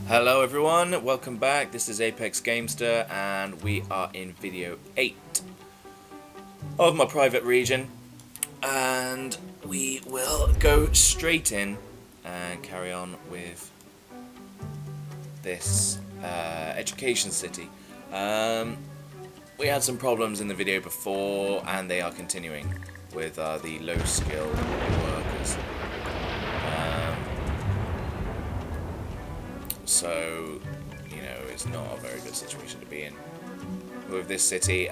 Hello everyone, welcome back. This is Apex Gamester and we are in video 8 of my private region, and we will go straight in and carry on with this education city. We had some problems in the video before and they are continuing with the low skilled workers. So, you know, it's not a very good situation to be in with this city.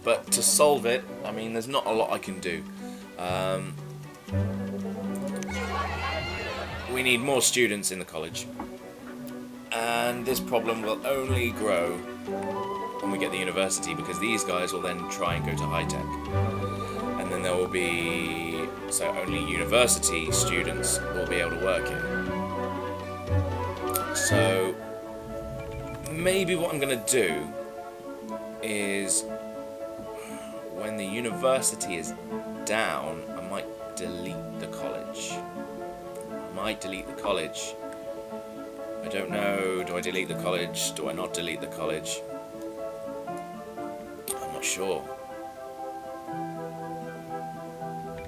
But to solve it, I mean, there's not a lot I can do. We need more students in the college. And this problem will only grow when we get the university, because these guys will then try and go to high-tech. And then there will be... so only university students will be able to work here. So, maybe what I'm going to do is, when the university is down, I might delete the college. I don't know, do I delete the college? Do I not delete the college? I'm not sure.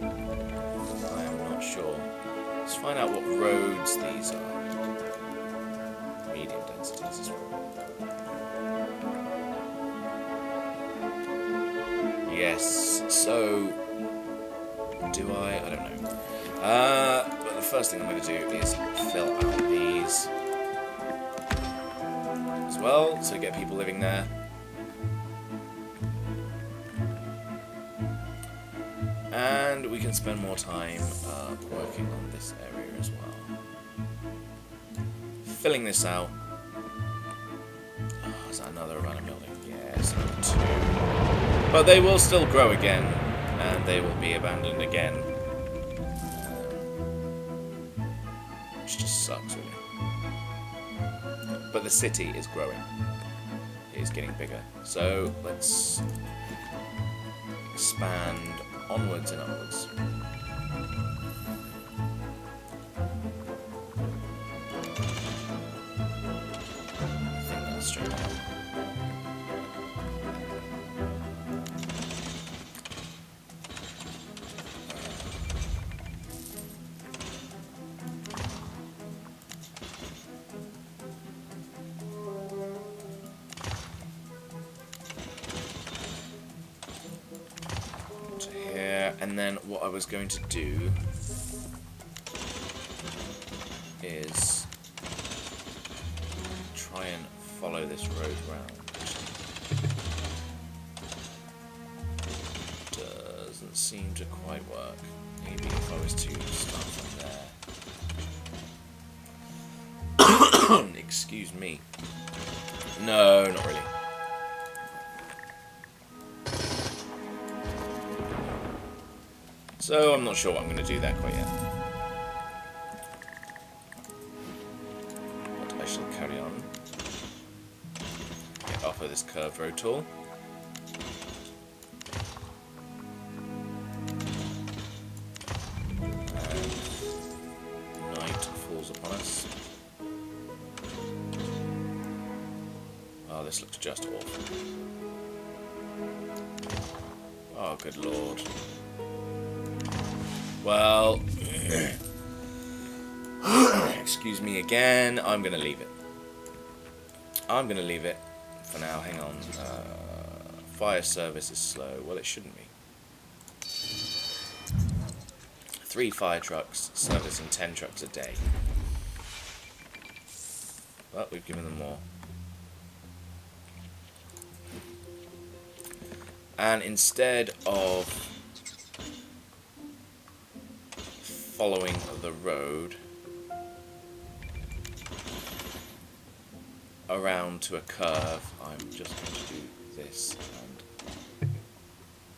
I am not sure. Let's find out what roads these are. Medium densities as well. Yes, so do I don't know. But the first thing I'm going to do is fill out these as well, so get people living there. And we can spend more time working on this area as well. Filling this out. Oh, is that another random building? Yes, number 2. But they will still grow again, and they will be abandoned again. Which just sucks, really. But the city is growing. It is getting bigger. So let's expand onwards and upwards. Straight out. To here, and then what I was going to do is try and follow this road round. Doesn't seem to quite work. Maybe if I was to start from there. Excuse me. No, not really. So I'm not sure what I'm going to do there quite yet. But I shall carry on. Off of this curved road tool. And night falls upon us. Oh, this looks just awful. Oh, good lord. Well, excuse me again, I'm going to leave it. For now, hang on. Fire service is slow. Well, it shouldn't be. 3 fire trucks servicing 10 trucks a day. But we've given them more. And instead of following the road around to a curve, I'm just going to do this, and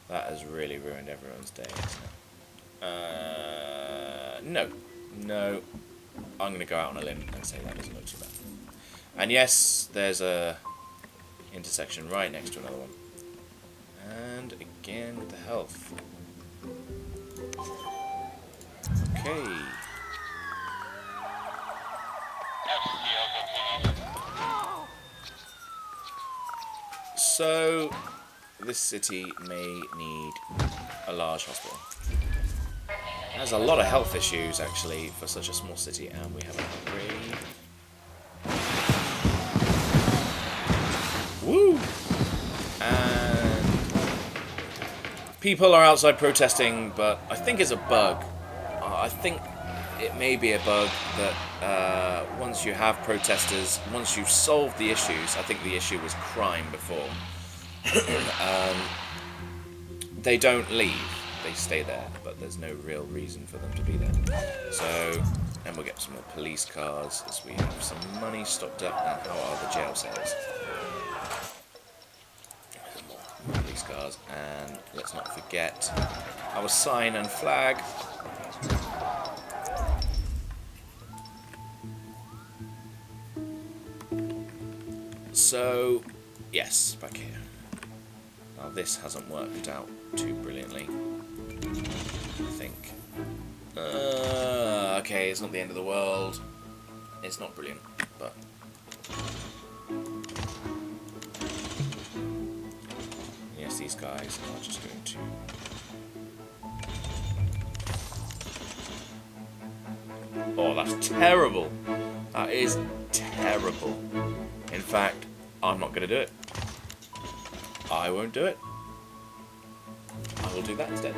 that has really ruined everyone's day, isn't it? No, I'm going to go out on a limb and say that doesn't look too bad. And yes, there's a intersection right next to another one. And again with the health. Okay. FCO So, this city may need a large hospital. It has a lot of health issues, actually, for such a small city, and we have an upgrade. Woo! And people are outside protesting, but I think it's a bug. I think it may be a bug that once you have protesters, once you've solved the issues, I think the issue was crime before, they don't leave. They stay there, but there's no real reason for them to be there. So, and we'll get some more police cars as we have some money stocked up. And how are the jail cells? More police cars, and let's not forget our sign and flag. So, yes, back here. Now this hasn't worked out too brilliantly, I think. Okay, it's not the end of the world. It's not brilliant, but... yes, these guys are just going to... oh, that's terrible. That is terrible. In fact, I'm not going to do it. I won't do it. I will do that instead.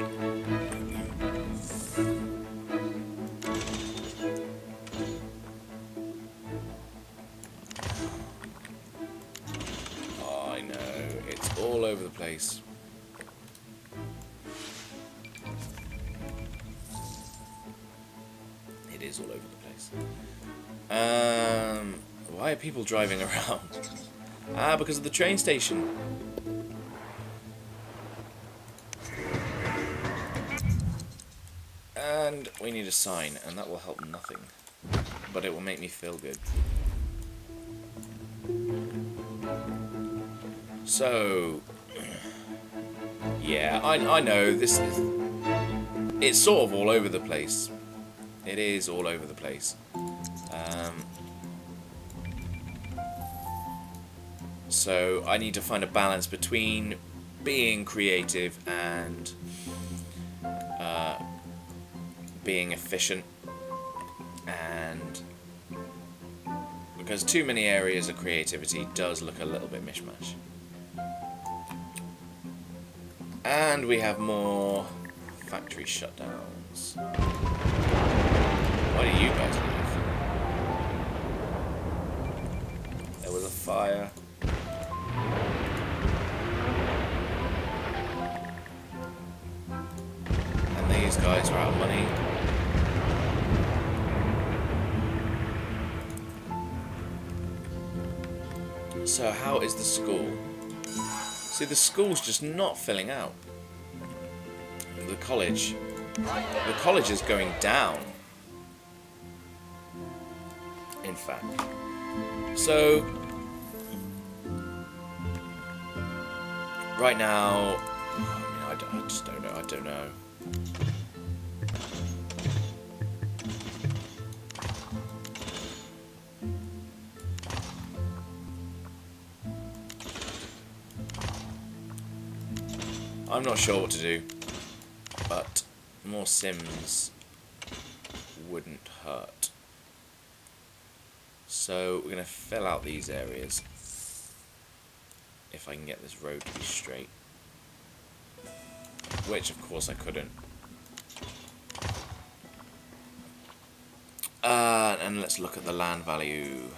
Oh, I know. It's all over the place. It is all over the place. Why are people driving around? Because of the train station. And we need a sign, and that will help nothing. But it will make me feel good. So... yeah, I know, this is... it's sort of all over the place. It is all over the place. So I need to find a balance between being creative and being efficient, and because too many areas of creativity does look a little bit mishmash. And we have more factory shutdowns. Why do you guys leave? There was a fire. And these guys are out of money. So how is the school? See, the school's just not filling out. The college is going down. In fact. So right now, I just don't know. I don't know. I'm not sure what to do, but more Sims wouldn't hurt. So we're going to fill out these areas, if I can get this road to be straight. Which, of course, I couldn't. And let's look at the land value.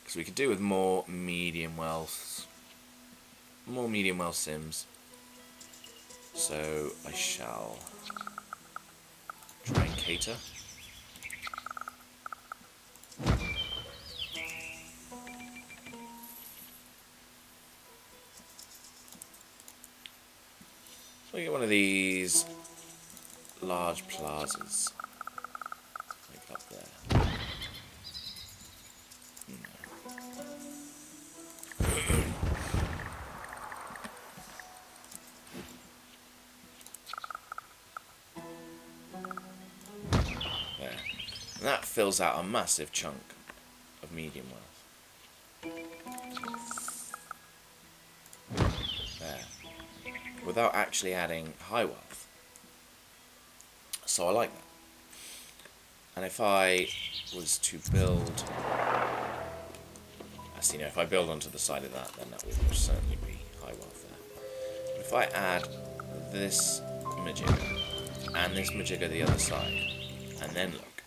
Because we could do with more medium wealth. More medium wealth Sims. So I shall try and cater. So we get one of these large plazas. Like up there. There. And that fills out a massive chunk. of medium wealth. There. Without actually adding high wealth. So I like that. And if I was to build... Actually, no, if I build onto the side of that, then that would certainly be high wealth there. But if I add this majigger and this majigger the other side, and then look,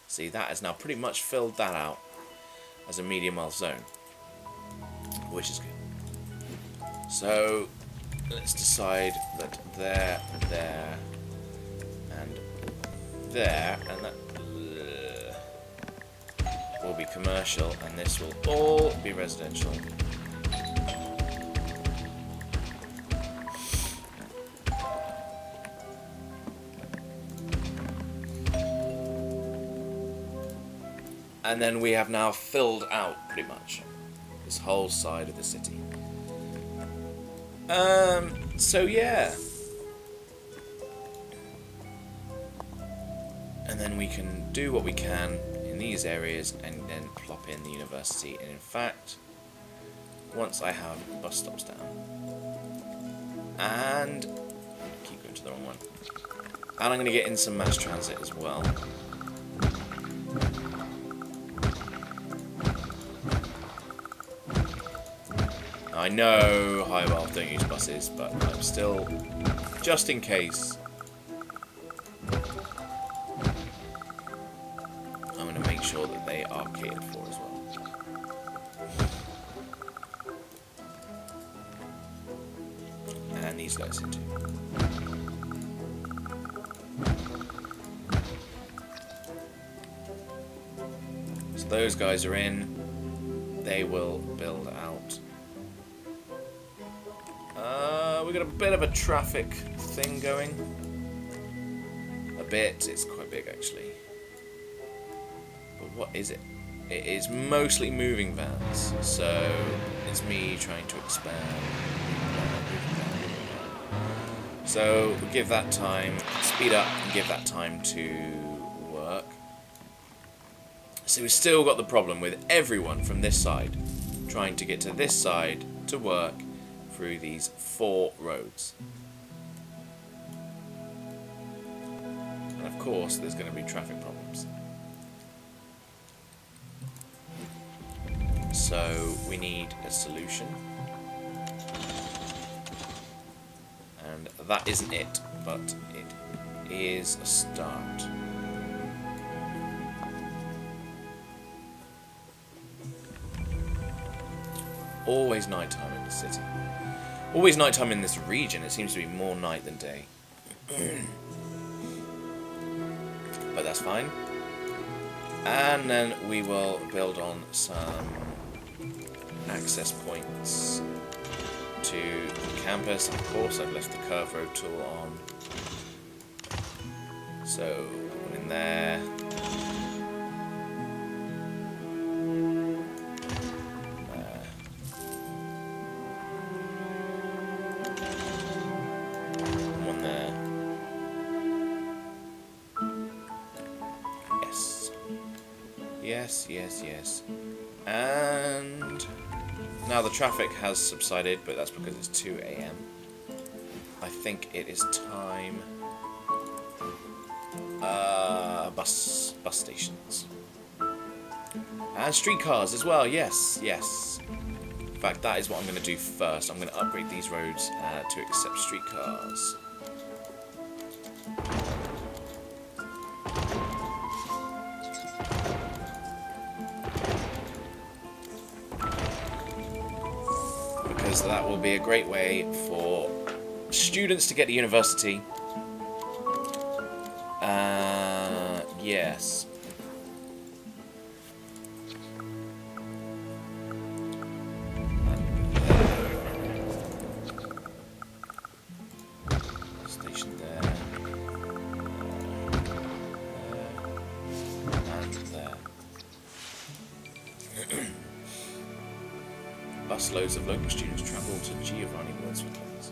see, that has now pretty much filled that out as a medium wealth zone, which is good. So let's decide that there, and that will be commercial, and this will all be residential. And then we have now filled out pretty much this whole side of the city. So yeah. And then we can do what we can in these areas and then plop in the university. And in fact, once I have bus stops down, and I keep going to the wrong one, and I'm going to get in some mass transit as well. I know high wealth don't use buses, but I'm still, just in case, I'm going to make sure that they are catered for as well. And these guys in too. So those guys are in. They will build out. We've got a bit of a traffic thing going. A bit. It's quite big, actually. But what is it? It is mostly moving vans. So it's me trying to expand. So we'll give that time, speed up and give that time to work. So we've still got the problem with everyone from this side trying to get to this side to work through these 4 roads. And of course there's going to be traffic problems. So we need a solution. And that isn't it, but it is a start. Always nighttime in the city. Always nighttime in this region. It seems to be more night than day. But that's fine. And then we will build on some access points to the campus. Of course, I've left the curve road tool on. So, one in there. One there. Yes. Yes. And now the traffic has subsided, but that's because it's 2 AM. I think it is time. Bus stations. And streetcars as well, yes. In fact, that is what I'm going to do first. I'm going to upgrade these roads to accept streetcars. Because that will be a great way for students to get to university. Yes. Station there. And there. Busloads of local students travel to Giovanni Wordsworth class.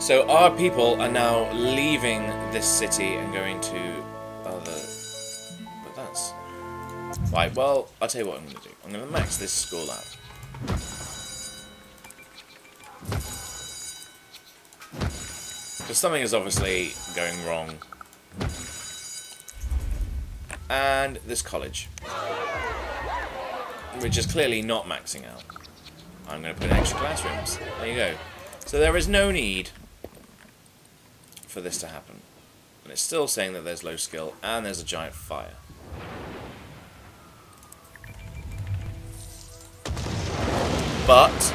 So our people are now leaving this city and going to other Right, well, I'll tell you what I'm going to do. I'm going to max this school out. Because something is obviously going wrong. And this college, which is clearly not maxing out. I'm going to put extra classrooms. There you go. So there is no need for this to happen. And it's still saying that there's low skill and there's a giant fire. But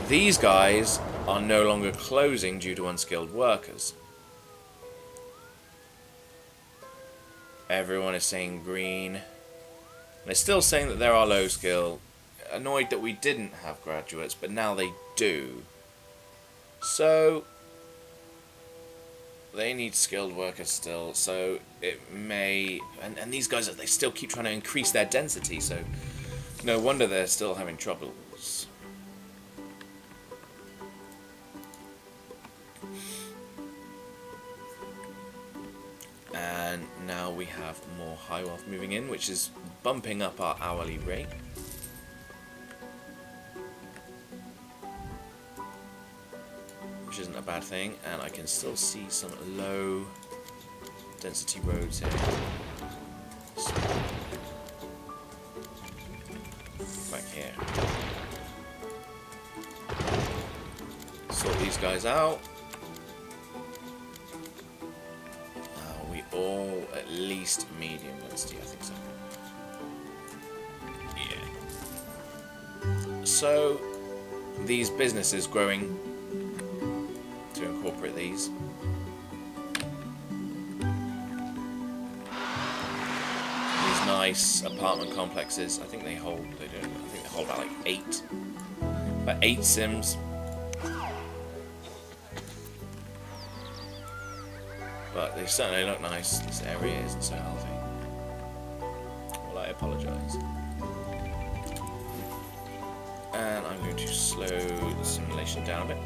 these guys are no longer closing due to unskilled workers. Everyone is saying green. They're still saying that there are low skill. Annoyed that we didn't have graduates, but now they do. So they need skilled workers still. So it may, and these guys, they still keep trying to increase their density. So no wonder they're still having troubles. And now we have more high wealth moving in, which is bumping up our hourly rate. Which isn't a bad thing, and I can still see some low density roads here. So, back here. Sort these guys out. All at least medium density, I think so. Yeah. So these businesses growing to incorporate these. These nice apartment complexes. I think they hold. They don't. I think they hold about like eight Sims. But they certainly look nice. This area isn't so healthy. Well, I apologise. And I'm going to slow the simulation down a bit.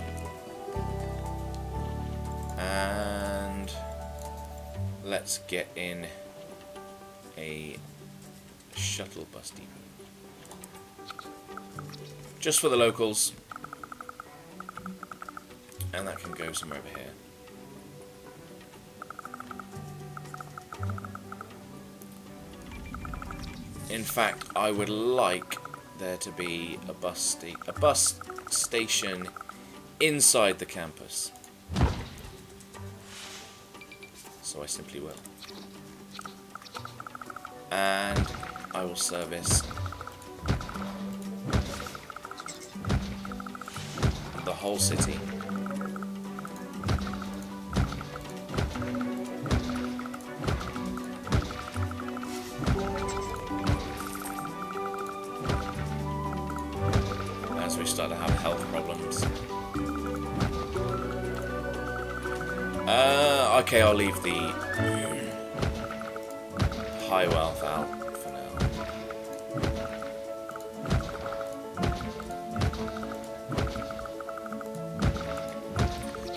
And let's get in a shuttle bus depot. Just for the locals. And that can go somewhere over here. In fact, I would like there to be a bus station inside the campus. So I simply will. And I will service the whole city. We start to have health problems. Okay, I'll leave the high wealth out for now.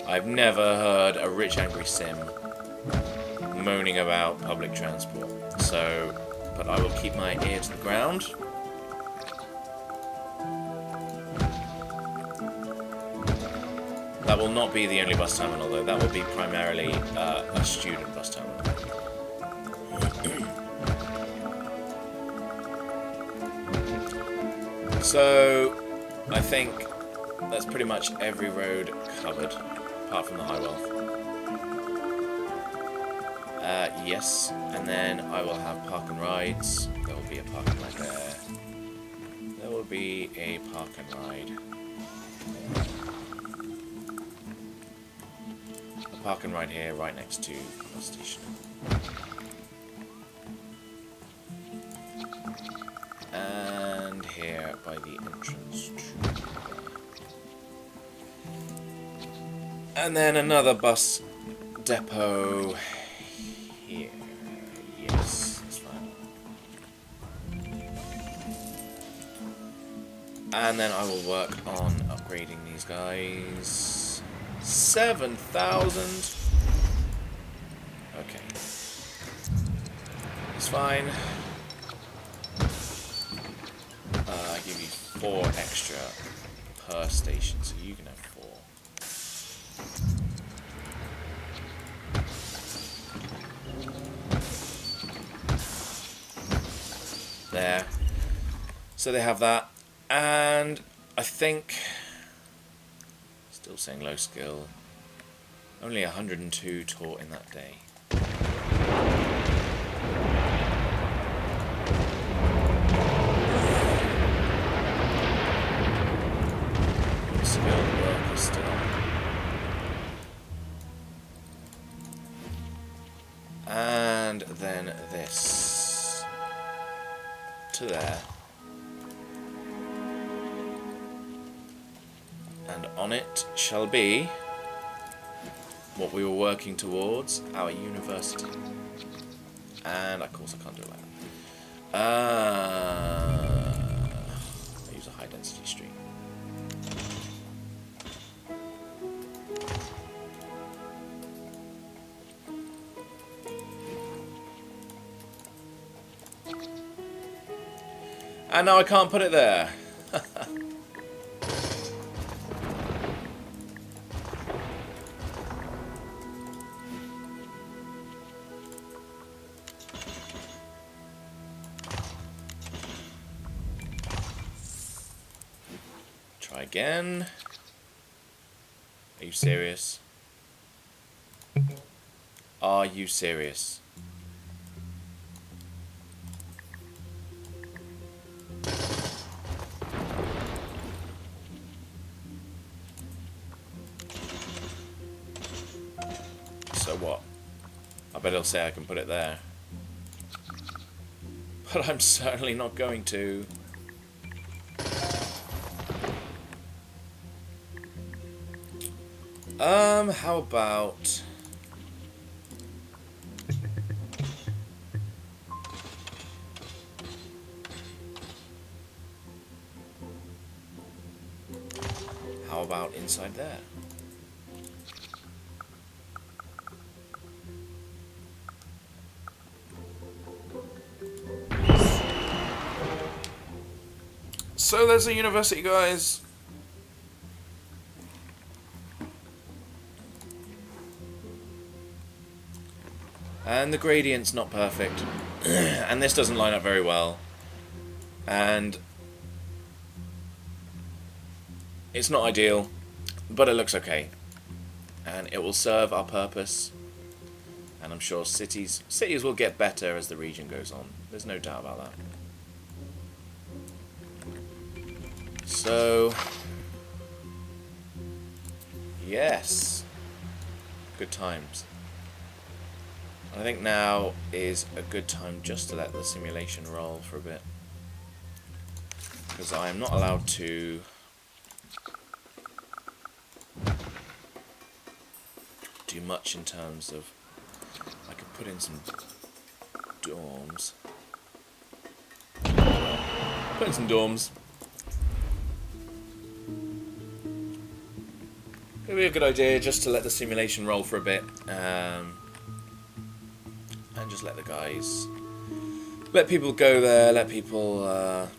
I've never heard a rich angry sim moaning about public transport. So, but I will keep my ear to the ground. That will not be the only bus terminal, though. That will be primarily a student bus terminal. So, I think that's pretty much every road covered, apart from the high wealth. Yes, and then I will have park and rides. There will be a park and ride there. There will be a park and ride. Park and ride here, right next to the bus station. And here by the entrance to... And then another bus depot here. Yes, that's fine. And then I will work on upgrading these guys. 7,000. Okay. It's fine. I give you 4 extra per station, so you can have 4. There. So they have that. And I think, still saying low skill, only 102 taught in that day. Skilled worker still. And then this to there. And on it shall be what we were working towards, our university. And of course I can't do it like that. I use a high density street. And now I can't put it there. Try again. Are you serious? Are you serious? So what? I bet he'll say I can put it there. But I'm certainly not going to. How about... How about inside there? So there's a university, guys. And the gradient's not perfect. And this doesn't line up very well. And it's not ideal, but it looks okay. And it will serve our purpose. And I'm sure cities will get better as the region goes on. There's no doubt about that. So, yes, good times. I think now is a good time just to let the simulation roll for a bit, because I am not allowed to do much in terms of, I could put in some dorms. Put in some dorms. It'd be a good idea just to let the simulation roll for a bit, and just let the guys, let people go there, let people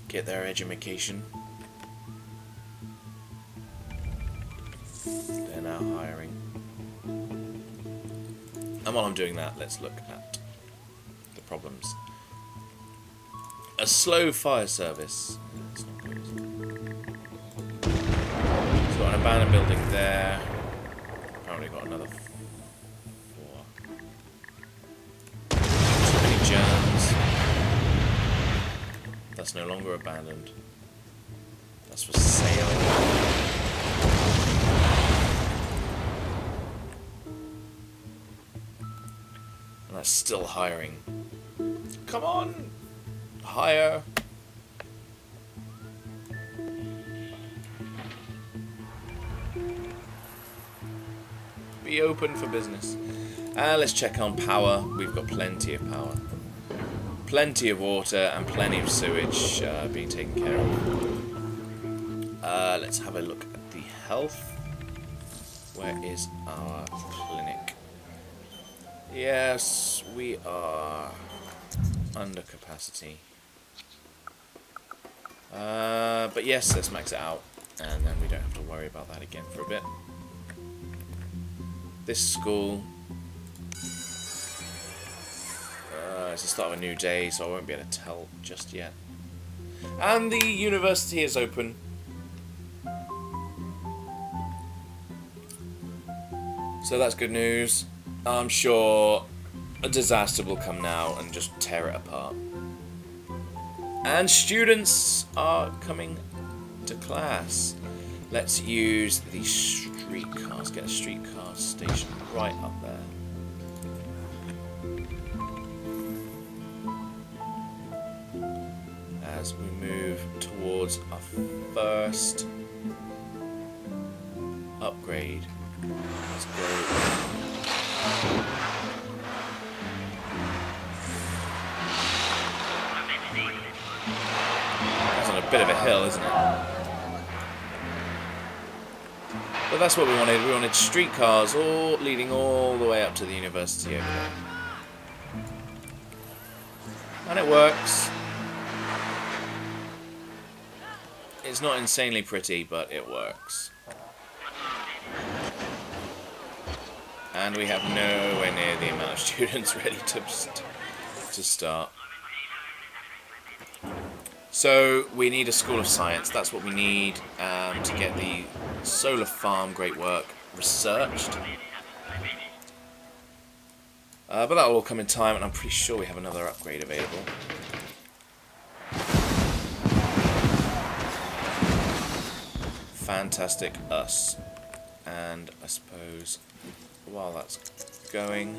get their education. They're now hiring. And while I'm doing that, let's look at the problems. A slow fire service. It's not good, is it? So got an abandoned building there. Apparently got another 4. Too many germs. That's no longer abandoned. That's for sale. And that's still hiring. Come on! Hire! Be open for business. Let's check on power. We've got plenty of power. Plenty of water and plenty of sewage being taken care of. Let's have a look at the health. Where is our clinic? Yes, we are under capacity. But yes, let's max it out, and then we don't have to worry about that again for a bit. This school, it's the start of a new day, so I won't be able to tell just yet. And the university is open. So that's good news. I'm sure a disaster will come now and just tear it apart. And students are coming to class. Let's use the streetcars. Get a streetcar station right up there. As we move towards our first upgrade. Let's go. That's on a bit of a hill, isn't it? But that's what we wanted. We wanted streetcars all leading all the way up to the university over there. And it works. It's not insanely pretty, but it works. And we have nowhere near the amount of students ready to start. So we need a school of science. That's what we need to get the solar farm great work researched. But that will all come in time, and I'm pretty sure we have another upgrade available. Fantastic us. And I suppose while that's going,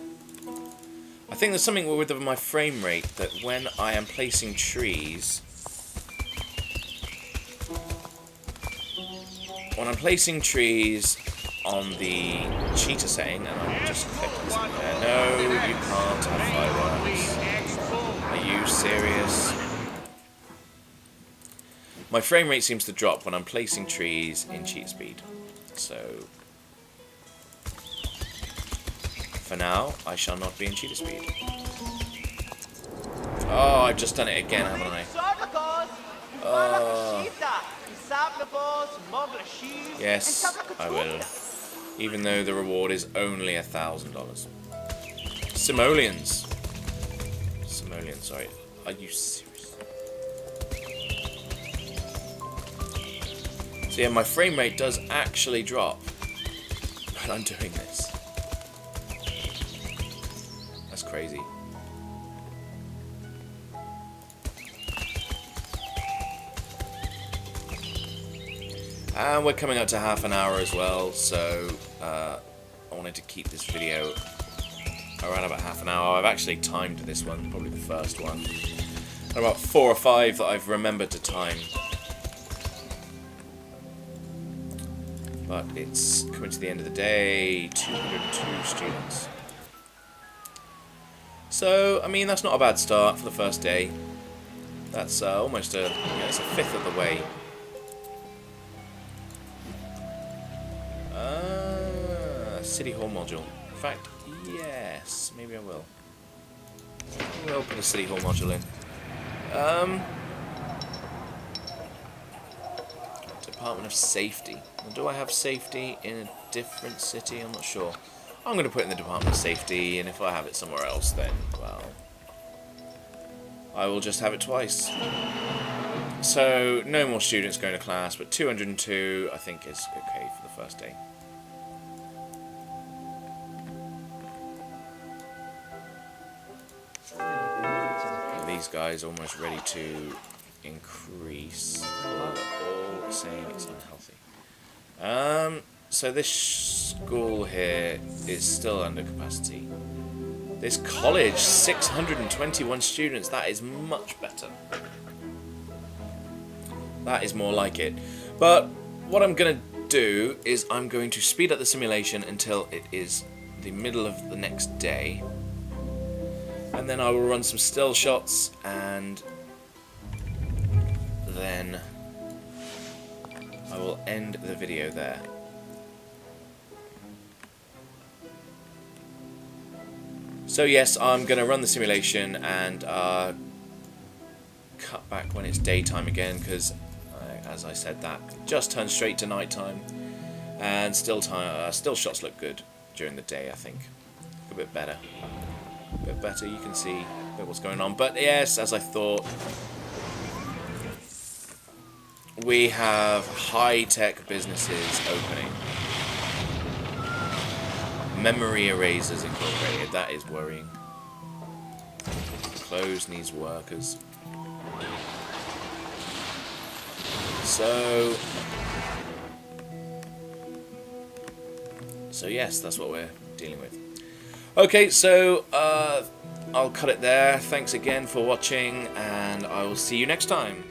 I think there's something with my frame rate that when I am placing trees, on the cheetah setting, and I'm just clicking something there. No, you can't have fireworks. Are you serious? My frame rate seems to drop when I'm placing trees in cheetah speed. So for now, I shall not be in cheetah speed. Oh, I've just done it again, haven't I? Yes, I will. Even though the reward is only $1,000. Simoleons, sorry. Are you serious? So yeah, my frame rate does actually drop when I'm doing this. That's crazy. And we're coming up to half an hour as well, so I wanted to keep this video around about half an hour. I've actually timed this one, probably the first one. And about 4 or 5 that I've remembered to time. But it's coming to the end of the day, 202 students. So, I mean, that's not a bad start for the first day. That's almost it's a fifth of the way. City Hall module. In fact, yes, maybe I will. I will put a City Hall module in. Department of Safety. Well, do I have safety in a different city? I'm not sure. I'm going to put it in the Department of Safety, and if I have it somewhere else, then, well, I will just have it twice. So, no more students going to class, but 202, I think, is okay for the first day. These guys are almost ready to increase. All saying it's unhealthy. So this school here is still under capacity. This college, 621 students. That is much better. That is more like it. But what I'm going to do is I'm going to speed up the simulation until it is the middle of the next day. And then I will run some still shots, and then I will end the video there. So yes, I'm going to run the simulation and cut back when it's daytime again, because as I said, that just turned straight to nighttime, and still shots look good during the day. I think a bit better, You can see a bit what's going on. But yes, as I thought, we have high-tech businesses opening. Memory erasers incorporated. That is worrying. Clothes needs workers. So yes, that's what we're dealing with. Okay, so I'll cut it there. Thanks again for watching, and I will see you next time.